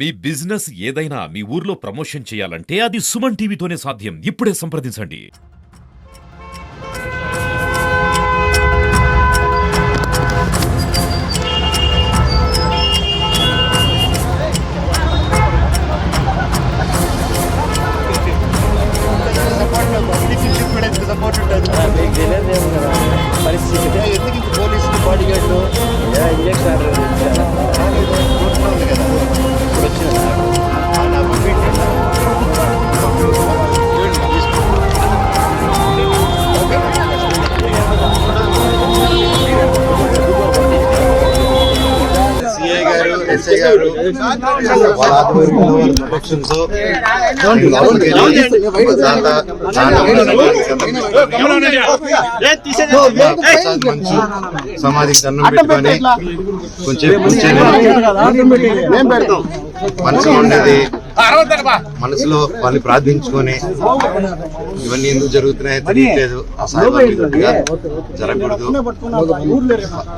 మీ business ఏదైనా మీ ఊర్లో promotion చేయాలంటే అది సుమన్ టీవీతోనే సాధ్యం. ఇప్పుడే సంప్రదించండి. సమాధికి దండం పెట్టుకొని కొంచెం మనసులో ఉండేది మనసులో వాళ్ళని ప్రార్థించుకొని ఇవన్నీ ఎందుకు జరుగుతున్నాయో తెలియట్లేదు. అసాధ్యంగా జరగకూడదు.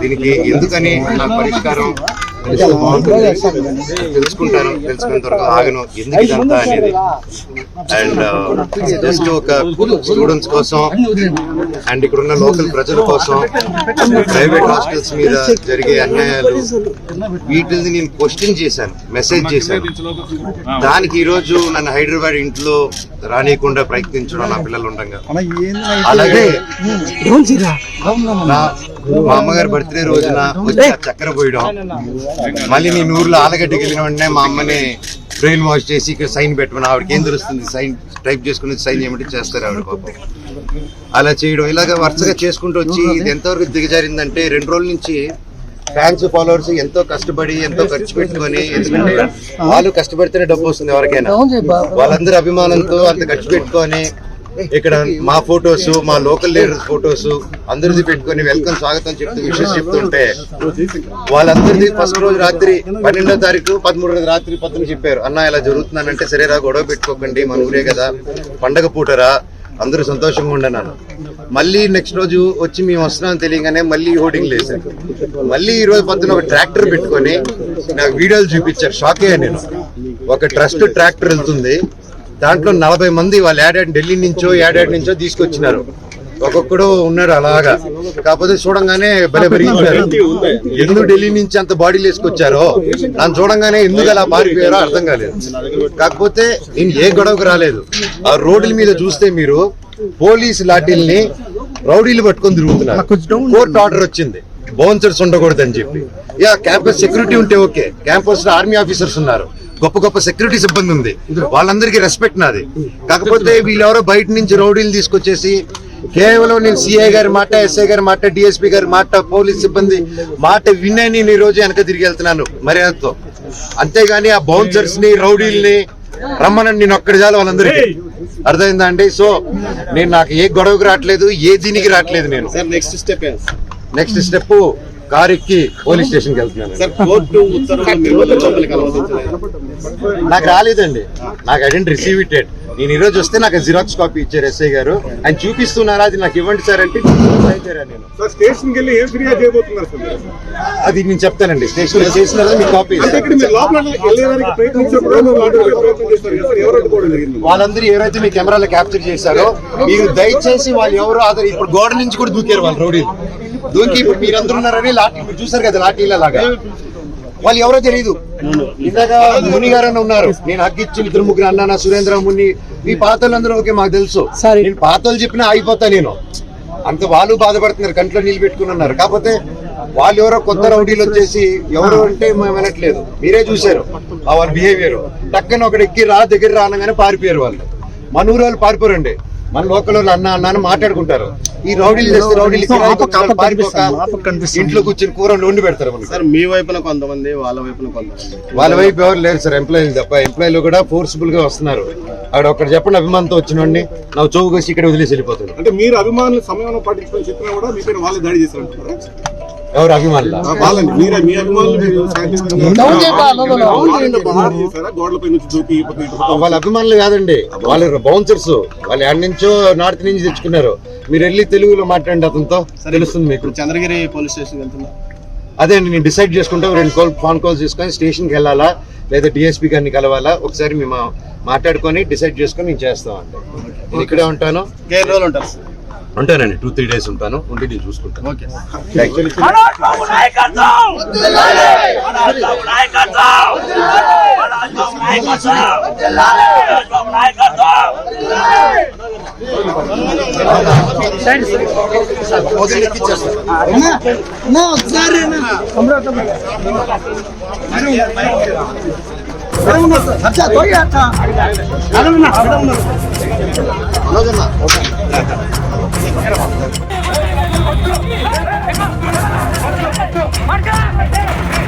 దీనికి ఎందుకని నాకు పరిష్కారం తెలుసుకుంటాను. తెలుసుకున్న తర్వాత ఆగను ఎందుకు ఇదంతా అనేది. అండ్ జస్ట్ ఒక స్టూడెంట్స్ కోసం అండ్ ఇక్కడ ఉన్న లోకల్ ప్రజల కోసం ప్రైవేట్ హాస్టల్స్ మీద జరిగే అన్యాయాలు వీటిని నేను క్వశ్చన్ చేశాను, మెసేజ్ చేశాను. దానికి ఈ రోజు నన్ను హైదరాబాద్ ఇంట్లో రానియకుండా ప్రయత్నించడం నా పిల్లలు ఉండగా, అలాగే మా అమ్మగారి బర్త్డే రోజున వచ్చి చక్కెర పోయడం, మళ్ళీ నేను ఊర్లో ఆలగడ్డకి వెళ్ళిన వెంటనే మా అమ్మని బ్రెయిన్ వాష్ చేసి ఇక్కడ సైన్ పెట్టమని, ఆవిడకి ఏం తెలుస్తుంది సైన్ టైప్ చేసుకుని సైన్ చేయమంటే చేస్తారు ఆవిడ పాపం. అలా చేయడం ఇలాగ వరుసగా చేసుకుంటూ వచ్చి ఇది ఎంతవరకు దిగజారిందంటే 2 రోజుల నుంచి ఫ్యాన్స్ ఫాలోవర్స్ ఎంతో కష్టపడి ఎంతో ఖర్చు పెట్టుకొని, ఎందుకంటే వాళ్ళు కష్టపడితేనే డబ్బు వస్తుంది ఎవరికైనా, వాళ్ళందరూ అభిమానంతో అంత ఖర్చు పెట్టుకొని ఇక్కడ మా ఫొటోస్ మా లోకల్ లీడర్స్ ఫొటోస్ అందరిది పెట్టుకొని వెల్కమ్ స్వాగతం చెప్తూ విషెస్ చెప్తుంటే వాళ్ళందరిది ఫస్ట్ రోజు రాత్రి 12వ తారీఖు 13వ రాత్రి 10 చెప్పారు, అన్న ఇలా జరుగుతున్నానంటే సరేరా గొడవ పెట్టుకోకండి మన ఊరే కదా పండగ పూటరా అందరూ సంతోషంగా ఉండన్నాను. మళ్ళీ నెక్స్ట్ రోజు వచ్చి మేము వస్తున్నామని తెలియగానే మళ్ళీ హోర్డింగ్ వేశారు. మళ్ళీ ఈ రోజు పొద్దున ఒక ట్రాక్టర్ పెట్టుకొని నాకు వీడియోలు చూపించారు. షాక్ అయ్యా నేను. ఒక ట్రస్ట్ ట్రాక్టర్ వెళ్తుంది, దాంట్లో 40 మంది వాళ్ళు ఢిల్లీ నుంచో ఏడాది నుంచో తీసుకొచ్చినారు. ఒక్కొక్కడు ఉన్నాడు అలాగా. కాకపోతే చూడంగానే భలే పెరిగించారు. ఎందుకు ఢిల్లీ నుంచి అంత బాడీలు వేసుకొచ్చారో నన్ను చూడంగానే ఎందుకు అలా పారిపోయారో అర్థం కాలేదు. కాకపోతే నేను ఏ గొడవకు రాలేదు. ఆ రోడ్ల మీద చూస్తే మీరు పోలీసు లాఠీల్ని రౌడీలు పట్టుకొని తిరుగుతున్నారు. కోర్టు ఆర్డర్ వచ్చింది బౌన్సర్స్ ఉండకూడదని చెప్పి. క్యాంపస్ సెక్యూరిటీ ఉంటే ఓకే, క్యాంపస్ లో ఆర్మీ ఆఫీసర్స్ ఉన్నారు, గొప్ప గొప్ప సెక్యూరిటీ సిబ్బంది ఉంది, వాళ్ళందరికీ రెస్పెక్ట్ నాది. కాకపోతే వీళ్ళెవరో బయట నుంచి రౌడీలు తీసుకొచ్చేసి కేవలం నేను సిఐ గారి మాట, ఎస్ఐ గారి మాట, డిఎస్పీ గారి మాట, పోలీస్ సిబ్బంది మాట వినే నేను ఈ రోజు వెనక తిరిగి వెళ్తున్నాను మర్యాదతో. అంతేగాని ఆ బౌన్సర్స్ ని రౌడీల్ని రమ్మనని నేను ఒక్కడి చాలు వాళ్ళందరికీ. అర్థమైందా అండి? సో నేను నాకు ఏ గొడవకు రావట్లేదు, ఏ దీనికి రావట్లేదు. నేను నెక్స్ట్ స్టెప్ కారు ఎక్కి పోలీస్ స్టేషన్ కి వెళ్తున్నాను. నాకు రాలేదండి, నాకు ఐ డెంట్ రిసీవ్ ఇట్. నేను ఈ రోజు వస్తే నాకు జిరాక్స్ కాపీ ఇచ్చారు ఎస్ఐ గారు, ఆయన చూపిస్తున్నారా అది నాకు ఇవ్వండి సార్ అంటే అది నేను చెప్తానండి. స్టేషన్ లో చేసిన మీకు కాపీ వాళ్ళందరూ ఎవరైతే మీ కెమెరాలో క్యాప్చర్ చేశారో మీరు దయచేసి వాళ్ళు ఎవరు ఆధార్ ఇప్పుడు గోడ నుంచి కూడా దూకారు వాళ్ళు రౌడీలు దూకి. ఇప్పుడు మీరందరూ ఉన్నారని లాఠీ మీరు చూసారు కదా లాఠీల లాగా, వాళ్ళు ఎవరో తెలియదు. ఇందాక ముని గారు ఉన్నారు, నేను హక్కిచ్చి 2-3 అన్నా సురేంద్ర ముని మీ పాతలందరూ ఓకే మాకు తెలుసు. నేను పాతలు చెప్పినా అయిపోతా నేను అంత. వాళ్ళు బాధపడుతున్నారు, కంట్లో నీళ్ళు పెట్టుకుని ఉన్నారు. కాకపోతే వాళ్ళు ఎవరో కొత్త రౌడీలు వచ్చేసి ఎవరు అంటే మేము వినట్లేదు. మీరే చూసారు వాళ్ళ బిహేవియర్. టక్కన ఒకటి ఎక్కి దగ్గర రానగానే పారిపోయారు వాళ్ళు. మన ఊరు వాళ్ళు పారిపోరండి, మన లోకల్ వాళ్ళు అన్న అని మాట్లాడుకుంటారు. ఈ రౌడీలు చేస్తే రౌడీలు ఇంట్లో కూర్చొని కూర వండి పెడతారు. సార్ మీ వైపున కొంతమంది, వాళ్ళ వైపున కొంతమంది. వాళ్ళ వైపు ఎవరు లేరు సార్, ఎంప్లాయీలు తప్ప. ఎంప్లాయీలు కూడా ఫోర్స్ఫుల్ గా వస్తున్నారు. అక్కడ ఒకటి చెప్పండి అభిమానంతో వచ్చినోడిని నా చౌక వచ్చి ఇక్కడ వదిలేసి వెళ్ళిపోతుంది. అంటే మీరు అభిమానులు సమయంలో పాటించుకొని చెప్పినా కూడా మీ పేరు వాళ్ళే దాడి చేస్తారంటారా? ఎవరు అభిమానులు? వాళ్ళ అభిమానులు కాదండి, వాళ్ళు బౌన్సర్స్. వాళ్ళు ఎక్కడి నుంచో నార్త్ నుంచి తెచ్చుకున్నారు. మీరు వెళ్ళి తెలుగులో మాట్లాడండి, అతనితో తెలుస్తుంది మీకు. చంద్రగిరి పోలీస్ స్టేషన్ వెళ్తున్నా అదే అండి, నేను డిసైడ్ చేసుకుంటే 2 ఫోన్ కాల్స్ తీసుకొని స్టేషన్కి వెళ్ళాలా, లేదా డిఎస్పీ గారిని కలవాలా ఒకసారి మేము మాట్లాడుకొని డిసైడ్ చేసుకొని నేను చేస్తామండి. నేను ఇక్కడే ఉంటాను, ఉంటానండి. 2-3 days ఉంటాను, ఉండి నేను చూసుకుంటాను. Thank you. Marca!